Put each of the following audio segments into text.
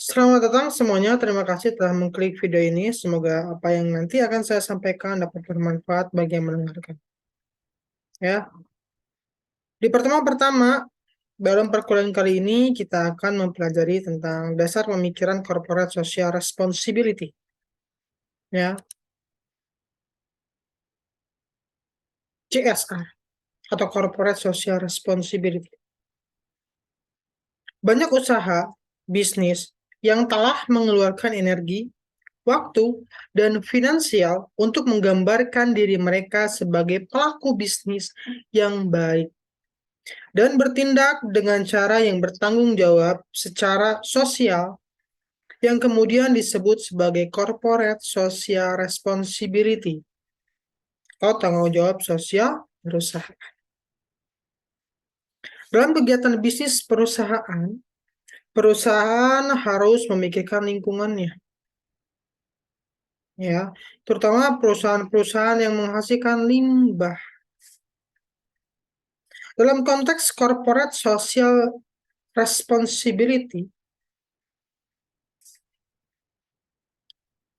Selamat datang semuanya. Terima kasih telah mengklik video ini. Semoga apa yang nanti akan saya sampaikan dapat bermanfaat bagi yang mendengarkan. Ya, di pertemuan pertama dalam perkuliahan kali ini kita akan mempelajari tentang dasar pemikiran corporate social responsibility. Ya, CSR atau corporate social responsibility. Banyak usaha bisnis yang telah mengeluarkan energi, waktu, dan finansial untuk menggambarkan diri mereka sebagai pelaku bisnis yang baik dan bertindak dengan cara yang bertanggung jawab secara sosial yang kemudian disebut sebagai corporate social responsibility atau tanggung jawab sosial perusahaan. Dalam kegiatan bisnis perusahaan, perusahaan harus memikirkan lingkungannya, ya, terutama perusahaan-perusahaan yang menghasilkan limbah. Dalam konteks corporate social responsibility,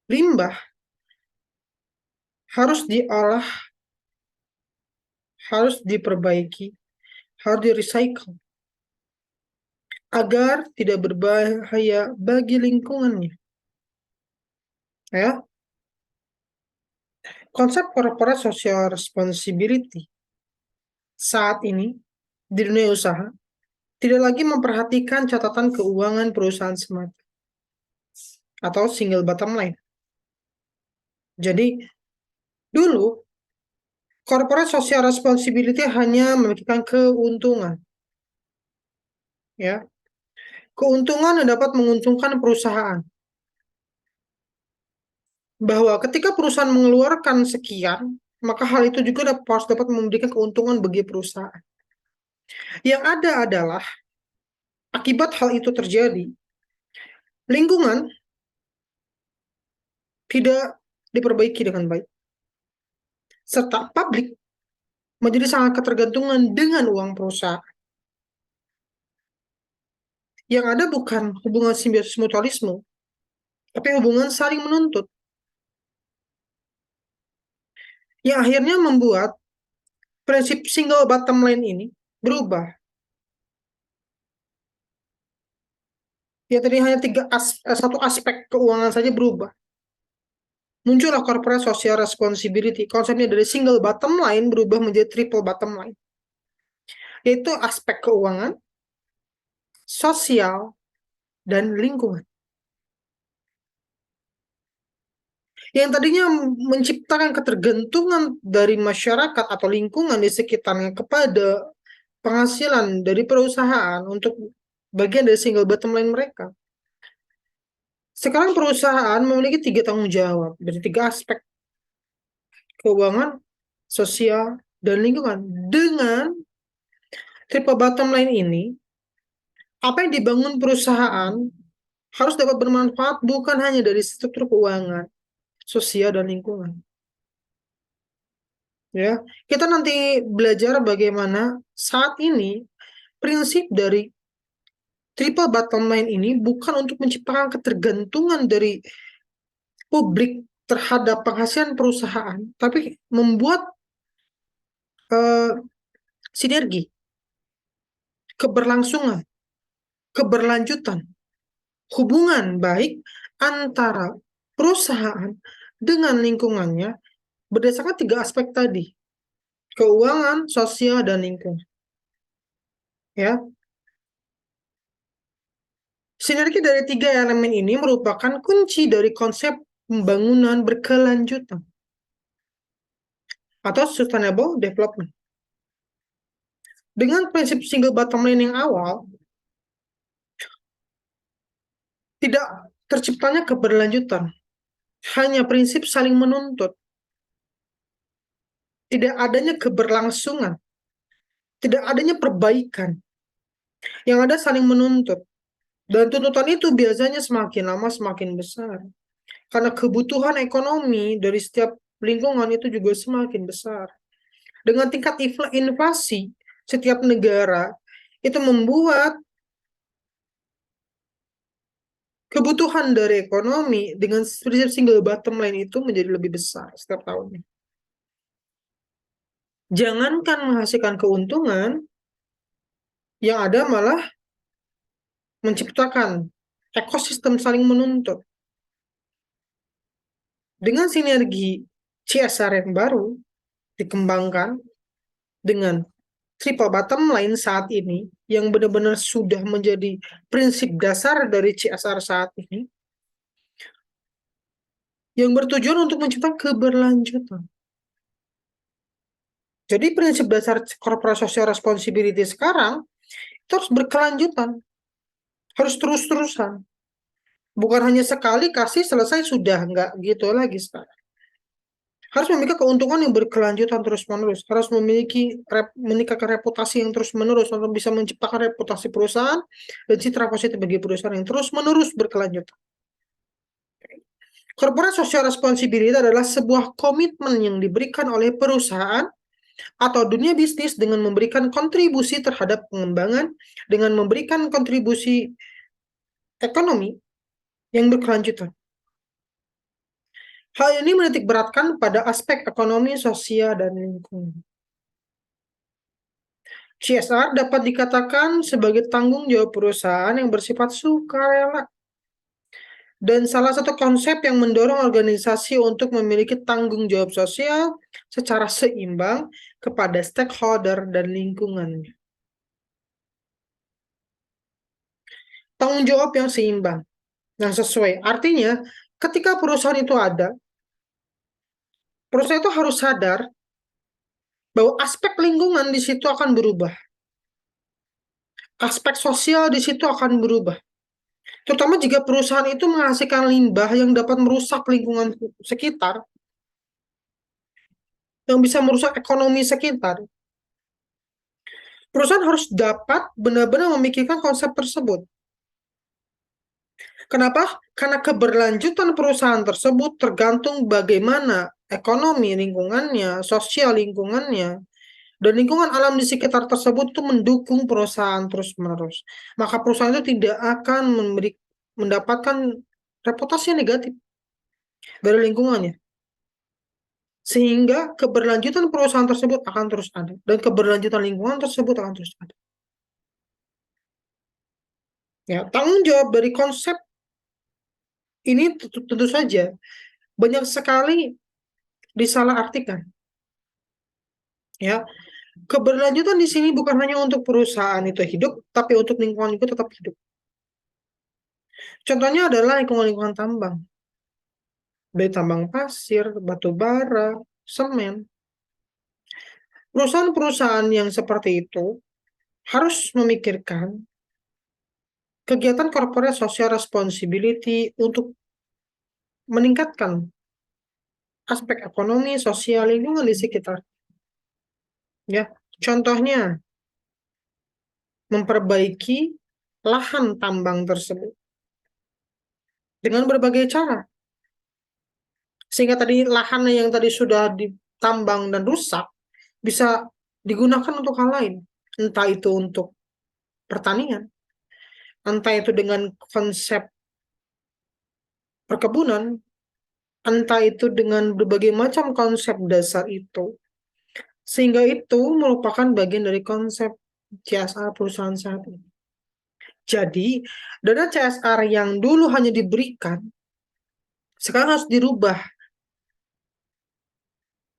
limbah harus diolah, harus diperbaiki, harus di-recycle agar tidak berbahaya bagi lingkungannya. Ya, konsep corporate social responsibility saat ini di dunia usaha tidak lagi memperhatikan catatan keuangan perusahaan semata atau single bottom line. Jadi, dulu corporate social responsibility hanya memikirkan keuntungan, ya. Keuntungan yang dapat menguntungkan perusahaan. Bahwa ketika perusahaan mengeluarkan sekian, maka hal itu juga harus dapat memberikan keuntungan bagi perusahaan. Yang ada adalah akibat hal itu terjadi, lingkungan tidak diperbaiki dengan baik, serta publik menjadi sangat ketergantungan dengan uang perusahaan. Yang ada bukan hubungan simbiosis mutualisme, tapi hubungan saling menuntut, yang akhirnya membuat prinsip single bottom line ini berubah. Ya tadi hanya satu aspek keuangan saja berubah. Muncullah corporate social responsibility. Konsepnya dari single bottom line berubah menjadi triple bottom line. Yaitu aspek keuangan, sosial, dan lingkungan. Yang tadinya menciptakan ketergantungan dari masyarakat atau lingkungan di sekitarnya kepada penghasilan dari perusahaan untuk bagian dari single bottom line mereka. Sekarang perusahaan memiliki 3 tanggung jawab dari 3 aspek: keuangan, sosial, dan lingkungan. Dengan triple bottom line ini, apa yang dibangun perusahaan harus dapat bermanfaat bukan hanya dari struktur keuangan, sosial, dan lingkungan. Ya, kita nanti belajar bagaimana saat ini prinsip dari triple bottom line ini bukan untuk menciptakan ketergantungan dari publik terhadap penghasilan perusahaan, tapi membuat sinergi, keberlangsungan, keberlanjutan, hubungan baik antara perusahaan dengan lingkungannya berdasarkan 3 aspek tadi: keuangan, sosial, dan lingkungan. Ya, sinergi dari 3 elemen ini merupakan kunci dari konsep pembangunan berkelanjutan atau sustainable development. Dengan prinsip single bottom line yang awal, tidak terciptanya keberlanjutan, hanya prinsip saling menuntut, tidak adanya keberlangsungan, tidak adanya perbaikan, yang ada saling menuntut. Dan tuntutan itu biasanya semakin lama semakin besar. Karena kebutuhan ekonomi dari setiap lingkungan itu juga semakin besar. Dengan tingkat inflasi setiap negara, itu membuat kebutuhan dari ekonomi dengan prinsip single bottom line itu menjadi lebih besar setiap tahunnya. Jangankan menghasilkan keuntungan, yang ada malah menciptakan ekosistem saling menuntut. Dengan sinergi CSR yang baru dikembangkan dengan triple bottom line saat ini, yang benar-benar sudah menjadi prinsip dasar dari CSR saat ini, yang bertujuan untuk menciptakan keberlanjutan. Jadi prinsip dasar corporate social responsibility sekarang itu harus berkelanjutan, harus terus-terusan. Bukan hanya sekali kasih selesai sudah, nggak gitu lagi sekarang. Harus memiliki keuntungan yang berkelanjutan terus-menerus, harus memiliki meningkatkan reputasi yang terus-menerus untuk bisa menciptakan reputasi perusahaan dan citra positif bagi perusahaan yang terus-menerus berkelanjutan. Corporate social responsibility adalah sebuah komitmen yang diberikan oleh perusahaan atau dunia bisnis dengan memberikan kontribusi terhadap pengembangan, dengan memberikan kontribusi ekonomi yang berkelanjutan. Hal ini menitik beratkan pada aspek ekonomi, sosial, dan lingkungan. CSR dapat dikatakan sebagai tanggung jawab perusahaan yang bersifat sukarela. Dan salah satu konsep yang mendorong organisasi untuk memiliki tanggung jawab sosial secara seimbang kepada stakeholder dan lingkungannya. Tanggung jawab yang seimbang, yang sesuai. Artinya, ketika perusahaan itu ada, perusahaan itu harus sadar bahwa aspek lingkungan di situ akan berubah. Aspek sosial di situ akan berubah. Terutama jika perusahaan itu menghasilkan limbah yang dapat merusak lingkungan sekitar, yang bisa merusak ekonomi sekitar. Perusahaan harus dapat benar-benar memikirkan konsep tersebut. Kenapa? Karena keberlanjutan perusahaan tersebut tergantung bagaimana ekonomi lingkungannya, sosial lingkungannya, dan lingkungan alam di sekitar tersebut itu mendukung perusahaan terus-menerus. Maka perusahaan itu tidak akan mendapatkan reputasi yang negatif dari lingkungannya. Sehingga keberlanjutan perusahaan tersebut akan terus ada. Dan keberlanjutan lingkungan tersebut akan terus ada. Ya, tanggung jawab dari konsep ini tentu saja banyak sekali disalahartikan. Ya, keberlanjutan di sini bukan hanya untuk perusahaan itu hidup, tapi untuk lingkungan itu tetap hidup. Contohnya adalah lingkungan-lingkungan tambang. Dari tambang pasir, batu bara, semen. Perusahaan-perusahaan yang seperti itu harus memikirkan kegiatan corporate social responsibility untuk meningkatkan aspek ekonomi, sosial, lingkungan di sekitar. Ya, contohnya memperbaiki lahan tambang tersebut dengan berbagai cara. Sehingga tadi lahan yang tadi sudah ditambang dan rusak bisa digunakan untuk hal lain. Entah itu untuk pertanian, entah itu dengan konsep perkebunan, entah itu dengan berbagai macam konsep dasar itu. Sehingga itu merupakan bagian dari konsep CSR perusahaan saat ini. Jadi, dana CSR yang dulu hanya diberikan, sekarang harus dirubah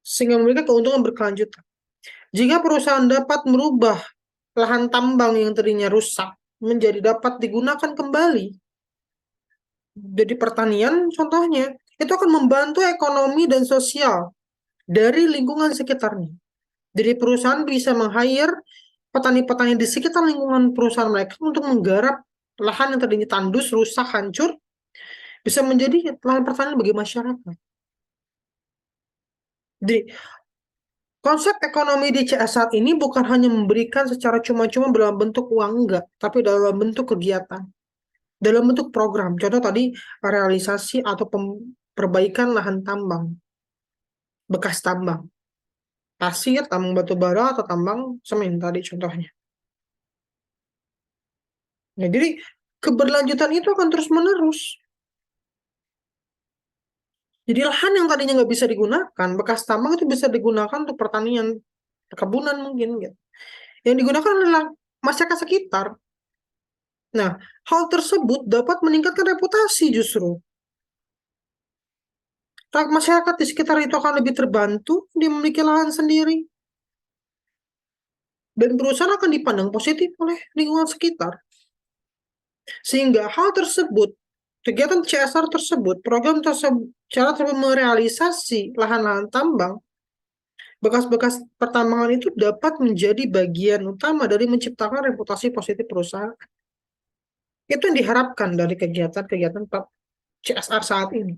sehingga memberikan keuntungan berkelanjutan. Jika perusahaan dapat merubah lahan tambang yang tadinya rusak menjadi dapat digunakan kembali, jadi pertanian contohnya, itu akan membantu ekonomi dan sosial dari lingkungan sekitarnya. Jadi perusahaan bisa meng-hire petani-petani di sekitar lingkungan perusahaan mereka untuk menggarap lahan yang tadinya tandus, rusak, hancur, bisa menjadi lahan pertanian bagi masyarakat. Jadi konsep ekonomi di CSR ini bukan hanya memberikan secara cuma-cuma dalam bentuk uang, enggak, tapi dalam bentuk kegiatan, dalam bentuk program. Contoh tadi realisasi atau perbaikan lahan tambang, bekas tambang, pasir, tambang batu bara, atau tambang semen tadi contohnya. Nah, jadi keberlanjutan itu akan terus-menerus. Jadi lahan yang tadinya nggak bisa digunakan, bekas tambang itu bisa digunakan untuk pertanian, perkebunan mungkin gitu. Yang digunakan adalah masyarakat sekitar. Nah, hal tersebut dapat meningkatkan reputasi justru. Masyarakat di sekitar itu akan lebih terbantu, dia memiliki lahan sendiri, dan perusahaan akan dipandang positif oleh lingkungan sekitar. Sehingga hal tersebut, kegiatan CSR tersebut, program tersebut, cara tersebut merealisasi lahan-lahan tambang, bekas-bekas pertambangan itu dapat menjadi bagian utama dari menciptakan reputasi positif perusahaan. Itu yang diharapkan dari kegiatan-kegiatan CSR saat ini.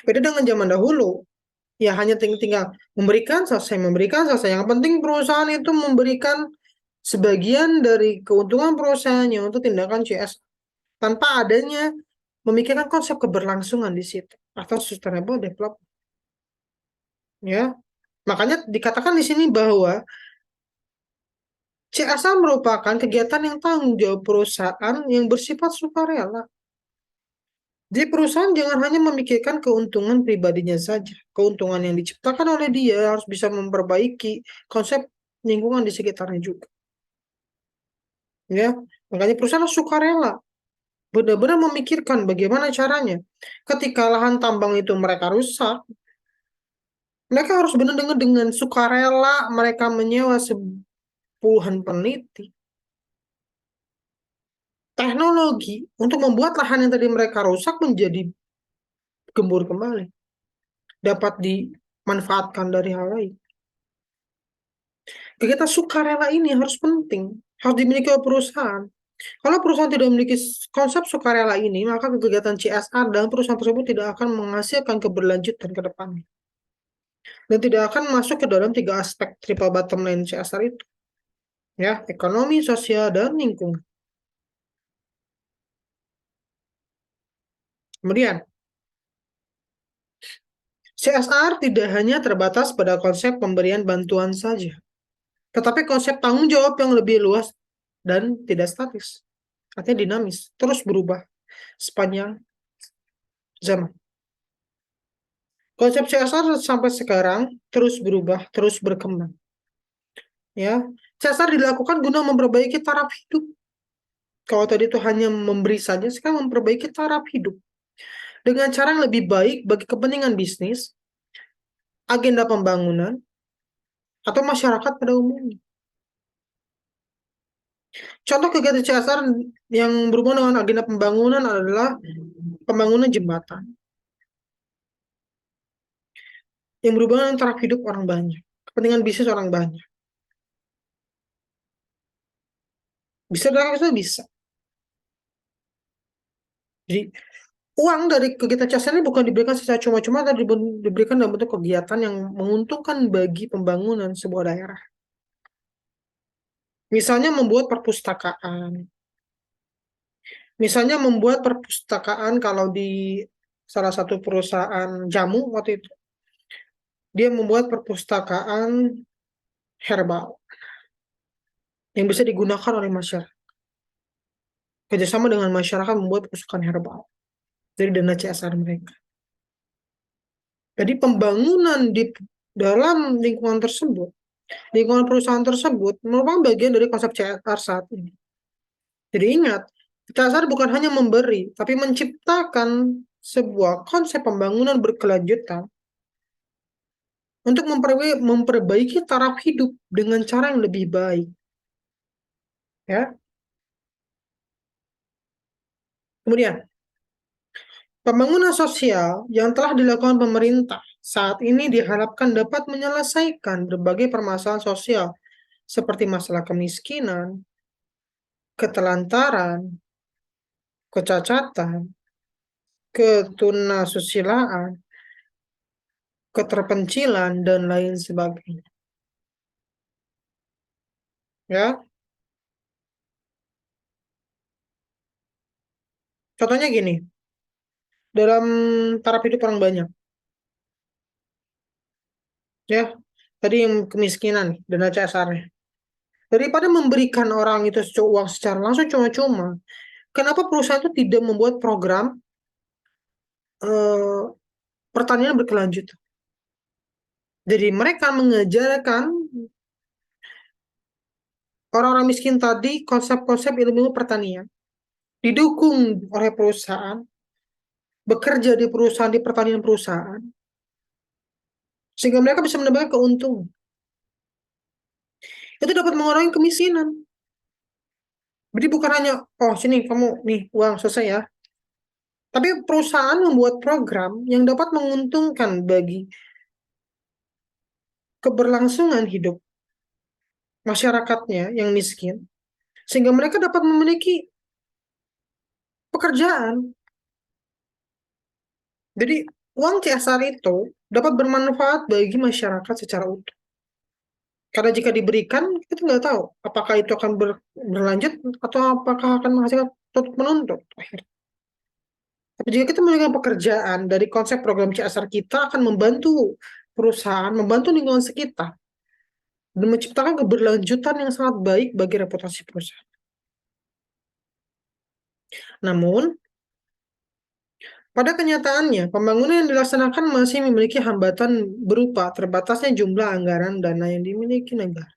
Beda dengan zaman dahulu, ya hanya tinggal memberikan selesai. Yang penting perusahaan itu memberikan sebagian dari keuntungan perusahaannya untuk tindakan CSR tanpa adanya memikirkan konsep keberlangsungan di situ atau sustainable development. Ya, makanya dikatakan di sini bahwa CSR merupakan kegiatan yang tanggung jawab perusahaan yang bersifat sukarela. Jadi perusahaan jangan hanya memikirkan keuntungan pribadinya saja. Keuntungan yang diciptakan oleh dia harus bisa memperbaiki konsep lingkungan di sekitarnya juga. Ya, makanya perusahaan harus sukarela, benar-benar memikirkan bagaimana caranya. Ketika lahan tambang itu mereka rusak, mereka harus benar-benar dengan sukarela mereka menyewa puluhan peneliti, teknologi untuk membuat lahan yang tadi mereka rusak menjadi gembur kembali, dapat dimanfaatkan dari hal lain. Kegiatan sukarela ini harus penting, harus dimiliki oleh perusahaan. Kalau perusahaan tidak memiliki konsep sukarela ini, maka kegiatan CSR dan perusahaan tersebut tidak akan menghasilkan keberlanjutan ke depannya. Dan tidak akan masuk ke dalam tiga aspek triple bottom line CSR itu. Ya, ekonomi, sosial, dan lingkungan. Kemudian, CSR tidak hanya terbatas pada konsep pemberian bantuan saja, tetapi konsep tanggung jawab yang lebih luas dan tidak statis. Artinya dinamis, terus berubah sepanjang zaman. Konsep CSR sampai sekarang terus berubah, terus berkembang. Ya, CSR dilakukan guna memperbaiki taraf hidup. Kalau tadi itu hanya memberi saja, sekarang memperbaiki taraf hidup dengan cara yang lebih baik bagi kepentingan bisnis, agenda pembangunan, atau masyarakat pada umumnya. Contoh kegiatan CSR yang berhubungan dengan agenda pembangunan adalah pembangunan jembatan yang berhubungan dengan taraf hidup orang banyak, kepentingan bisnis orang banyak. Bisa dilakukan itu bisa. Jadi uang dari kegiatan CSR ini bukan diberikan secara cuma-cuma, tapi diberikan dalam bentuk kegiatan yang menguntungkan bagi pembangunan sebuah daerah. Misalnya membuat perpustakaan. Misalnya membuat perpustakaan kalau di salah satu perusahaan jamu waktu itu, dia membuat perpustakaan herbal yang bisa digunakan oleh masyarakat. Kerjasama dengan masyarakat membuat perpustakaan herbal dari dana CSR mereka. Jadi pembangunan di dalam lingkungan tersebut, lingkungan perusahaan tersebut merupakan bagian dari konsep CSR saat ini. Jadi ingat, CSR bukan hanya memberi, tapi menciptakan sebuah konsep pembangunan berkelanjutan untuk memperbaiki taraf hidup dengan cara yang lebih baik. Ya. Kemudian, pembangunan sosial yang telah dilakukan pemerintah saat ini diharapkan dapat menyelesaikan berbagai permasalahan sosial seperti masalah kemiskinan, ketelantaran, kecacatan, ketunasusilaan, keterpencilan, dan lain sebagainya. Ya, contohnya gini, dalam taraf hidup orang banyak, ya, tadi yang kemiskinan, dana CSR-nya. Daripada memberikan orang itu uang secara langsung cuma-cuma, kenapa perusahaan itu tidak membuat program eh, pertanian berkelanjutan? Jadi mereka mengajarkan orang-orang miskin tadi konsep-konsep ilmu pertanian, didukung oleh perusahaan, bekerja di perusahaan, di pertanian perusahaan, sehingga mereka bisa mendapatkan keuntungan. Itu dapat mengurangi kemiskinan. Jadi bukan hanya, oh sini kamu nih uang selesai ya. Tapi perusahaan membuat program yang dapat menguntungkan bagi keberlangsungan hidup masyarakatnya yang miskin, sehingga mereka dapat memiliki pekerjaan. Jadi uang CSR itu dapat bermanfaat bagi masyarakat secara utuh. Karena jika diberikan, kita nggak tahu apakah itu akan berlanjut atau apakah akan menghasilkan tutup menuntut. Tapi jika kita memberikan pekerjaan dari konsep program CSR, kita akan membantu perusahaan, membantu lingkungan sekitar, dan menciptakan keberlanjutan yang sangat baik bagi reputasi perusahaan. Namun, pada kenyataannya, pembangunan yang dilaksanakan masih memiliki hambatan berupa terbatasnya jumlah anggaran dana yang dimiliki negara.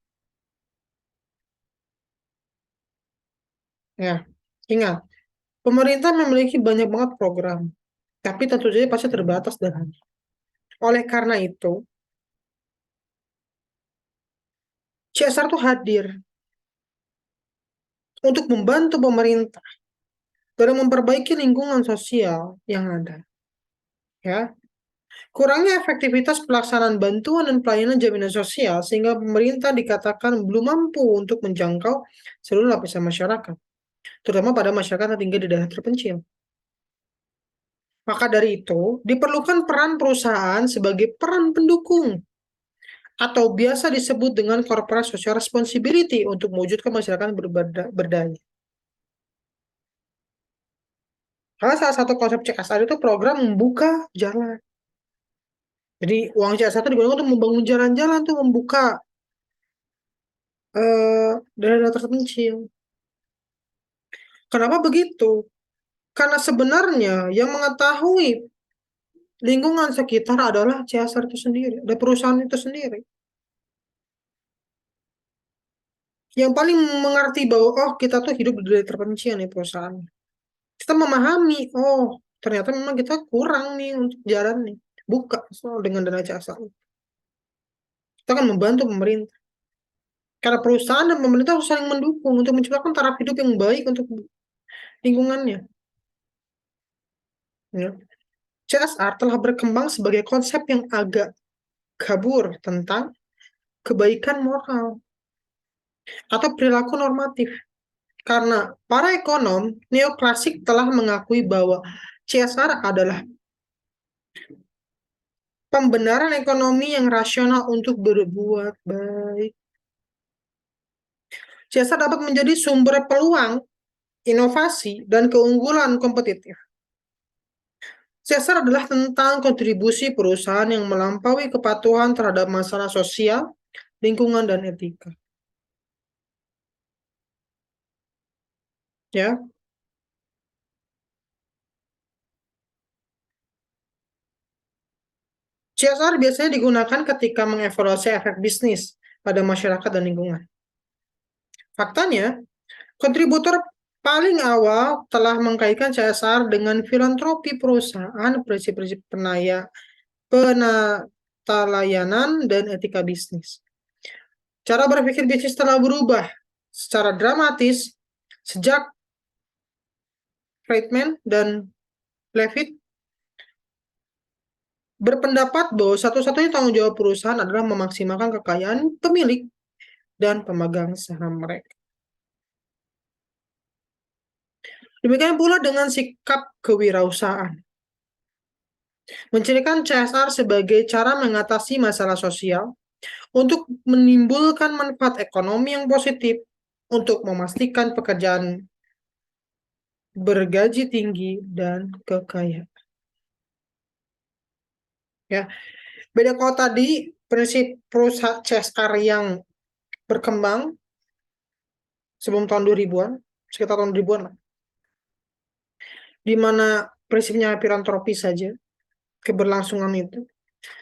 Ya, ingat, pemerintah memiliki banyak banget program, tapi tentu saja pasti terbatas dananya. Oleh karena itu, CSR itu hadir untuk membantu pemerintah dalam memperbaiki lingkungan sosial yang ada. Ya, kurangnya efektivitas pelaksanaan bantuan dan pelayanan jaminan sosial sehingga pemerintah dikatakan belum mampu untuk menjangkau seluruh lapisan masyarakat, terutama pada masyarakat yang tinggal di daerah terpencil. Maka dari itu, diperlukan peran perusahaan sebagai peran pendukung atau biasa disebut dengan corporate social responsibility untuk mewujudkan masyarakat yang berdaya. Karena salah satu konsep CSR itu program membuka jalan. Jadi uang CSR itu digunakan untuk membangun jalan-jalan tuh, membuka daerah terpencil. Kenapa begitu? Karena sebenarnya yang mengetahui lingkungan sekitar adalah CSR itu sendiri, ada perusahaan itu sendiri. Yang paling mengerti bahwa oh kita tuh hidup di daerah terpencil nih perusahaan. Kita memahami, oh ternyata memang kita kurang nih untuk jalan nih. Buka soal dengan dana CSR. Kita akan membantu pemerintah. Karena perusahaan dan pemerintah harus saling mendukung untuk menciptakan taraf hidup yang baik untuk lingkungannya. Ya. CSR telah berkembang sebagai konsep yang agak kabur tentang kebaikan moral atau perilaku normatif. Karena para ekonom neoklasik telah mengakui bahwa CSR adalah pembenaran ekonomi yang rasional untuk berbuat baik. CSR dapat menjadi sumber peluang, inovasi, dan keunggulan kompetitif. CSR adalah tentang kontribusi perusahaan yang melampaui kepatuhan terhadap masalah sosial, lingkungan, dan etika. Ya, CSR biasanya digunakan ketika mengevaluasi efek bisnis pada masyarakat dan lingkungan. Faktanya, kontributor paling awal telah mengkaitkan CSR dengan filantropi perusahaan, prinsip-prinsip penata layanan, dan etika bisnis. Cara berpikir bisnis telah berubah secara dramatis sejak Friedman dan Levitt berpendapat bahwa satu-satunya tanggung jawab perusahaan adalah memaksimalkan kekayaan pemilik dan pemegang saham mereka. Demikian pula dengan sikap kewirausahaan. Mencirikan CSR sebagai cara mengatasi masalah sosial untuk menimbulkan manfaat ekonomi yang positif untuk memastikan pekerjaan bergaji tinggi dan kekayaan. Ya, beda kalau tadi prinsip perusahaan CSR yang berkembang sebelum tahun 2000-an, sekitar tahun 2000-an lah, di mana prinsipnya filantropi saja, keberlangsungan itu.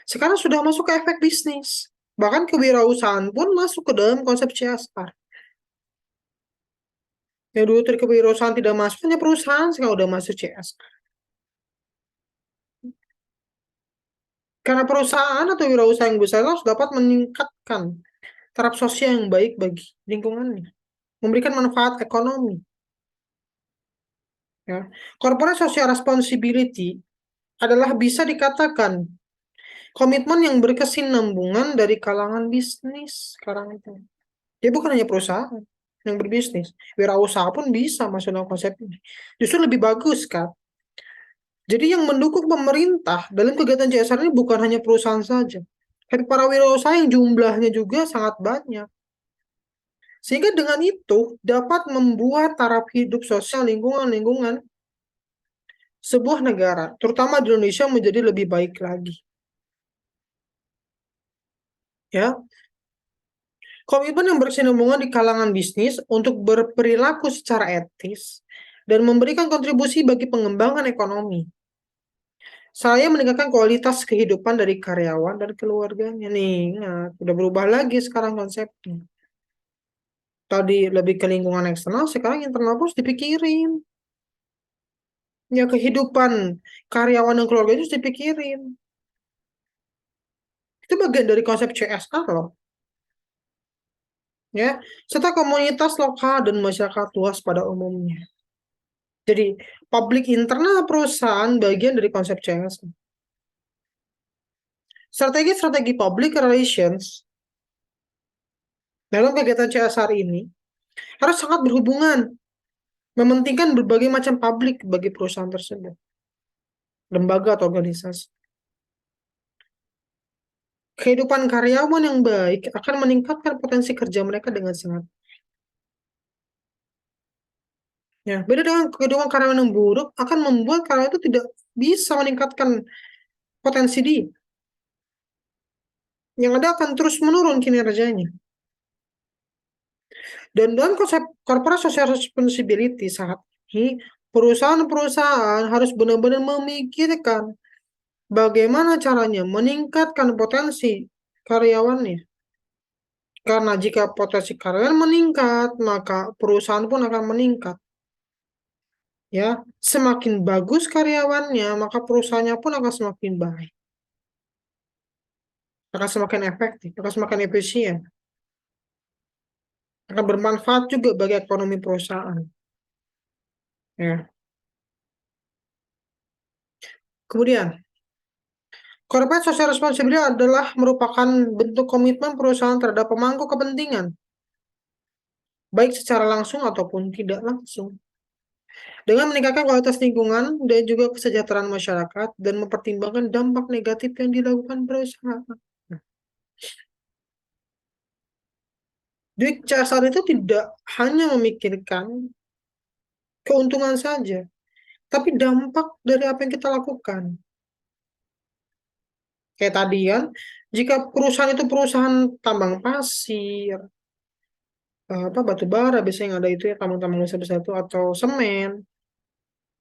Sekarang sudah masuk ke efek bisnis. Bahkan kewirausahaan pun masuk ke dalam konsep CSR. Yang dulu dari kewirausahaan tidak masuk, hanya perusahaan sekarang udah masuk CSR. Karena perusahaan atau wirausaha yang besar harus dapat meningkatkan taraf sosial yang baik bagi lingkungannya, memberikan manfaat ekonomi. Ya. Corporate social responsibility adalah bisa dikatakan komitmen yang berkesinambungan dari kalangan bisnis sekarang itu. Dia bukan hanya perusahaan yang berbisnis, wirausaha pun bisa masuk dalam konsep ini. Justru lebih bagus kan. Jadi yang mendukung pemerintah dalam kegiatan CSR ini bukan hanya perusahaan saja, tapi para wirausaha yang jumlahnya juga sangat banyak. Sehingga dengan itu dapat membuat taraf hidup sosial lingkungan-lingkungan sebuah negara, terutama di Indonesia, menjadi lebih baik lagi. Ya, komitmen yang berkesinambungan di kalangan bisnis untuk berperilaku secara etis dan memberikan kontribusi bagi pengembangan ekonomi. Saya meningkatkan kualitas kehidupan dari karyawan dan keluarganya. Nih, ingat, udah berubah lagi sekarang konsepnya. Tadi lebih ke lingkungan eksternal, sekarang internal pun harus dipikirin. Ya, kehidupan karyawan dan keluarga itu harus dipikirin. Itu bagian dari konsep CSR loh. Ya, serta komunitas lokal dan masyarakat luas pada umumnya. Jadi, publik internal perusahaan bagian dari konsep CSR. Strategi-strategi public relations dalam kegiatan CSR ini harus sangat berhubungan, mementingkan berbagai macam publik bagi perusahaan tersebut, lembaga atau organisasi. Kehidupan karyawan yang baik akan meningkatkan potensi kerja mereka dengan sangat. Ya, beda dengan kehidupan karyawan yang buruk akan membuat karyawan itu tidak bisa meningkatkan potensi dia. Yang ada akan terus menurun kinerjanya. Dan dalam konsep corporate social responsibility saat ini, perusahaan-perusahaan harus benar-benar memikirkan bagaimana caranya meningkatkan potensi karyawannya. Karena jika potensi karyawan meningkat, maka perusahaan pun akan meningkat. Ya, semakin bagus karyawannya, maka perusahaannya pun akan semakin baik. Akan semakin efektif, akan semakin efisien. Akan bermanfaat juga bagi ekonomi perusahaan. Ya. Kemudian, corporate social responsibility adalah merupakan bentuk komitmen perusahaan terhadap pemangku kepentingan, baik secara langsung ataupun tidak langsung, dengan meningkatkan kualitas lingkungan dan juga kesejahteraan masyarakat dan mempertimbangkan dampak negatif yang dilakukan perusahaan. Nah, jadi CSR itu tidak hanya memikirkan keuntungan saja, tapi dampak dari apa yang kita lakukan. Kayak tadi kan, jika perusahaan itu perusahaan tambang pasir, apa batu bara biasanya yang ada itu ya tambang-tambang besar-besar itu atau semen,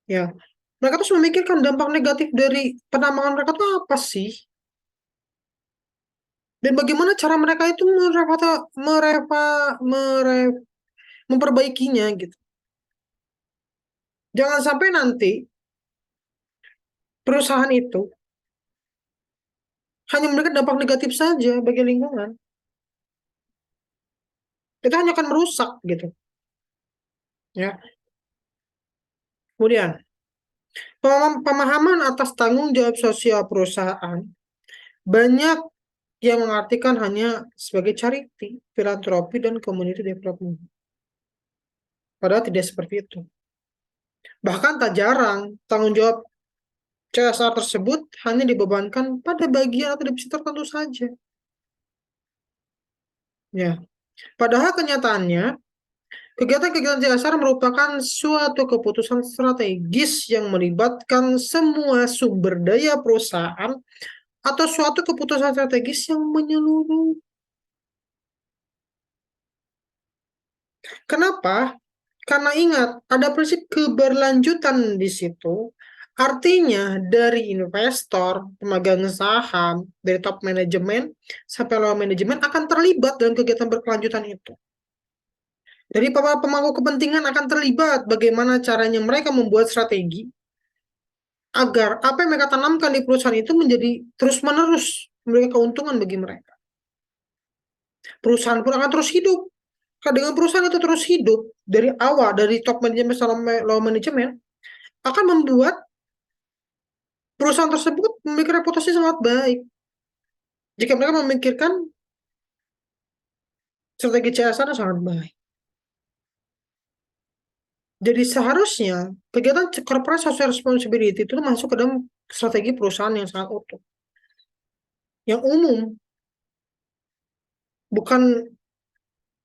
ya mereka tuh memikirkan dampak negatif dari penambangan mereka tuh apa sih, dan bagaimana cara mereka itu memperbaikinya gitu. Jangan sampai nanti perusahaan itu hanya memberikan dampak negatif saja bagi lingkungan, itu hanya akan merusak gitu ya. Kemudian pemahaman atas tanggung jawab sosial perusahaan banyak yang mengartikan hanya sebagai charity, filantropi, dan community development. Padahal tidak seperti itu. Bahkan tak jarang tanggung jawab CSR tersebut hanya dibebankan pada bagian atau divisi tertentu saja. Ya, padahal kenyataannya kegiatan-kegiatan CSR merupakan suatu keputusan strategis yang melibatkan semua sumber daya perusahaan atau suatu keputusan strategis yang menyeluruh. Kenapa? Karena ingat, ada prinsip keberlanjutan di situ. Artinya dari investor, pemegang saham, dari top manajemen sampai lower manajemen akan terlibat dalam kegiatan berkelanjutan itu. Jadi para pemangku kepentingan akan terlibat bagaimana caranya mereka membuat strategi agar apa yang mereka tanamkan di perusahaan itu menjadi terus-menerus memberikan keuntungan bagi mereka. Perusahaan pun akan terus hidup. Karena dengan perusahaan itu terus hidup dari awal, dari top manajemen sampai lower manajemen, akan membuat perusahaan tersebut memiliki reputasi sangat baik. Jika mereka memikirkan strategi CSR yang sangat baik. Jadi seharusnya kegiatan corporate social responsibility itu masuk ke dalam strategi perusahaan yang sangat utuh, yang umum, bukan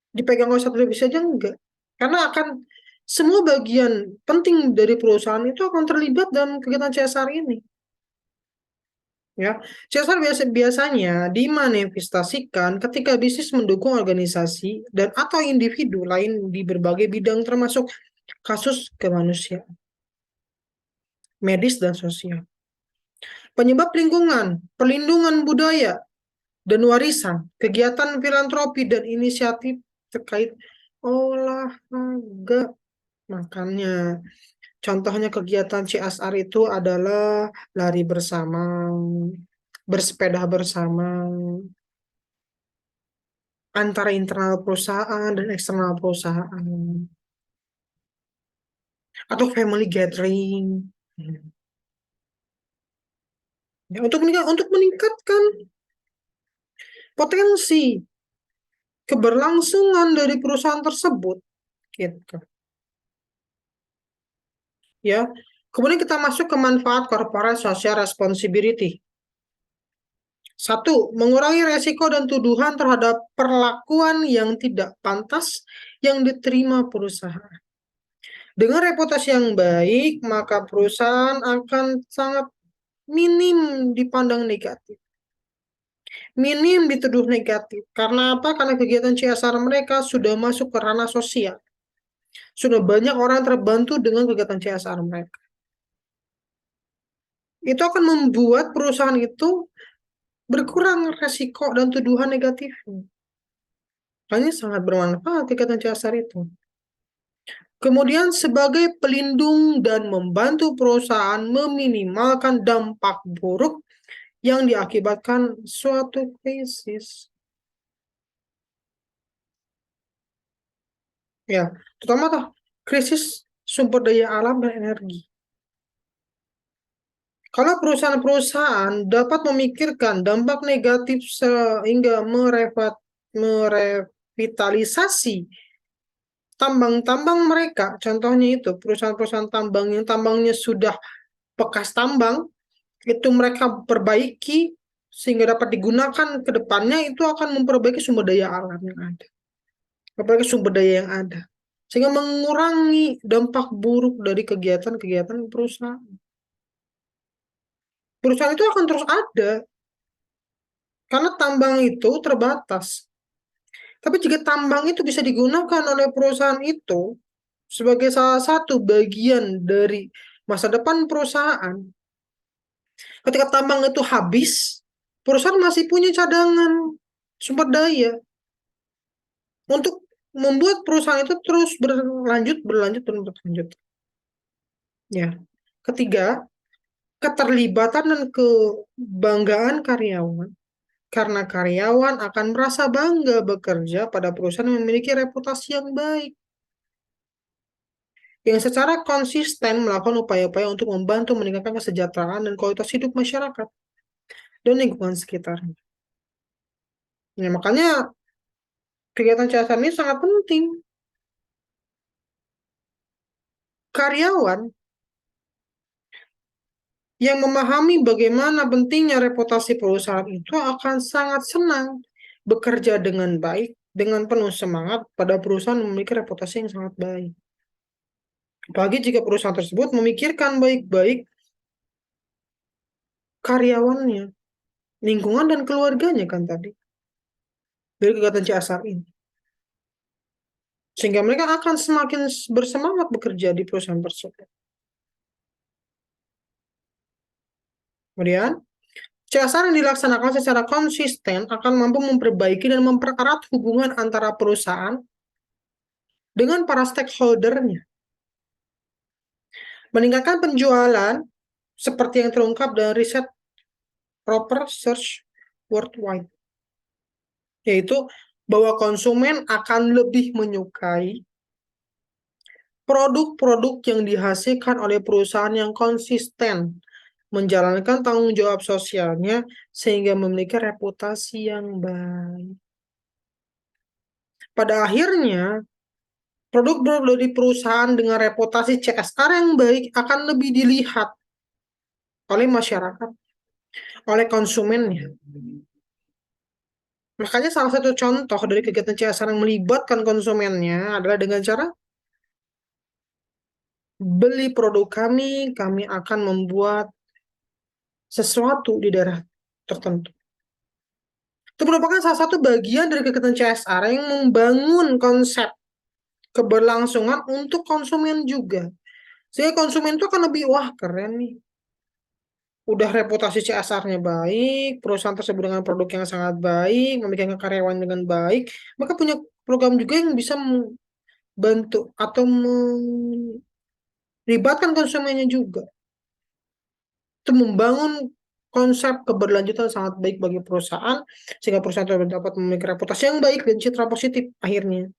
dipegang oleh satu divisi aja enggak. Karena akan semua bagian penting dari perusahaan itu akan terlibat dalam kegiatan CSR ini. Ya, CSR biasanya dimanifestasikan ketika bisnis mendukung organisasi dan atau individu lain di berbagai bidang termasuk kasus kemanusiaan, medis dan sosial. Penyebab lingkungan, perlindungan budaya dan warisan, kegiatan filantropi dan inisiatif terkait olahraga. Makanya contohnya kegiatan CSR itu adalah lari bersama, bersepeda bersama, antara internal perusahaan dan eksternal perusahaan, atau family gathering. Ya, untuk meningkatkan potensi keberlangsungan dari perusahaan tersebut, gitu. Ya, kemudian kita masuk ke manfaat corporate social responsibility. Satu, mengurangi resiko dan tuduhan terhadap perlakuan yang tidak pantas yang diterima perusahaan. Dengan reputasi yang baik, maka perusahaan akan sangat minim dipandang negatif. Minim dituduh negatif. Karena apa? Karena kegiatan CSR mereka sudah masuk ke ranah sosial. Sudah banyak orang terbantu dengan kegiatan CSR mereka. Itu akan membuat perusahaan itu berkurang resiko dan tuduhan negatif. Makanya sangat bermanfaat kegiatan CSR itu. Kemudian sebagai pelindung dan membantu perusahaan meminimalkan dampak buruk yang diakibatkan suatu krisis. Ya, terutama tuh krisis sumber daya alam dan energi. Kalau perusahaan-perusahaan dapat memikirkan dampak negatif sehingga merevitalisasi tambang-tambang mereka, contohnya itu perusahaan-perusahaan tambang yang tambangnya sudah bekas tambang, itu mereka perbaiki sehingga dapat digunakan ke depannya, itu akan memperbaiki sumber daya alam yang ada, memperbaiki sumber daya yang ada, sehingga mengurangi dampak buruk dari kegiatan-kegiatan perusahaan. Perusahaan itu akan terus ada, karena tambang itu terbatas. Tapi jika tambang itu bisa digunakan oleh perusahaan itu sebagai salah satu bagian dari masa depan perusahaan, ketika tambang itu habis, perusahaan masih punya cadangan sumber daya untuk membuat perusahaan itu terus berlanjut, berlanjut, dan berlanjut. Ya. Ketiga, keterlibatan dan kebanggaan karyawan. Karena karyawan akan merasa bangga bekerja pada perusahaan yang memiliki reputasi yang baik, yang secara konsisten melakukan upaya-upaya untuk membantu meningkatkan kesejahteraan dan kualitas hidup masyarakat dan lingkungan sekitarnya. Ya, makanya kegiatan CSR ini sangat penting. Karyawan yang memahami bagaimana pentingnya reputasi perusahaan itu akan sangat senang bekerja dengan baik, dengan penuh semangat pada perusahaan yang memiliki reputasi yang sangat baik. Apalagi jika perusahaan tersebut memikirkan baik-baik karyawannya, lingkungan dan keluarganya kan tadi dari kegiatan CSR ini. sehingga mereka akan semakin bersemangat bekerja di perusahaan tersebut. Kemudian, CSR yang dilaksanakan secara konsisten akan mampu memperbaiki dan mempererat hubungan antara perusahaan dengan para stakeholder-nya, meningkatkan penjualan seperti yang terungkap dalam riset Proper Search Worldwide, yaitu bahwa konsumen akan lebih menyukai produk-produk yang dihasilkan oleh perusahaan yang konsisten menjalankan tanggung jawab sosialnya sehingga memiliki reputasi yang baik. Pada akhirnya, produk-produk dari perusahaan dengan reputasi CSR yang baik akan lebih dilihat oleh masyarakat, oleh konsumennya. Makanya salah satu contoh dari kegiatan CSR yang melibatkan konsumennya adalah dengan cara beli produk kami akan membuat sesuatu di daerah tertentu. Itu merupakan salah satu bagian dari kegiatan CSR yang membangun konsep keberlangsungan untuk konsumen juga. Sehingga konsumen itu akan lebih, wah keren nih. Udah reputasi CSR-nya baik, perusahaan tersebut dengan produk yang sangat baik, memiliki karyawan dengan baik, maka punya program juga yang bisa membantu atau melibatkan konsumennya juga. Itu membangun konsep keberlanjutan sangat baik bagi perusahaan, sehingga perusahaan tersebut dapat memiliki reputasi yang baik dan citra positif akhirnya.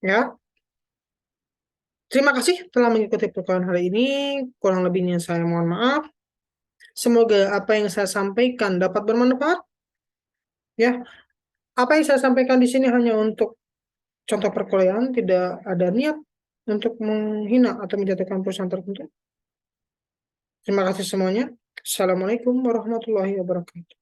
Ya, terima kasih telah mengikuti perkuliahan hari ini. Kurang lebihnya saya mohon maaf. Semoga apa yang saya sampaikan dapat bermanfaat. Ya, apa yang saya sampaikan di sini hanya untuk contoh perkuliahan, tidak ada niat untuk menghina atau menjatuhkan perusahaan tertentu. Terima kasih semuanya. Assalamualaikum warahmatullahi wabarakatuh.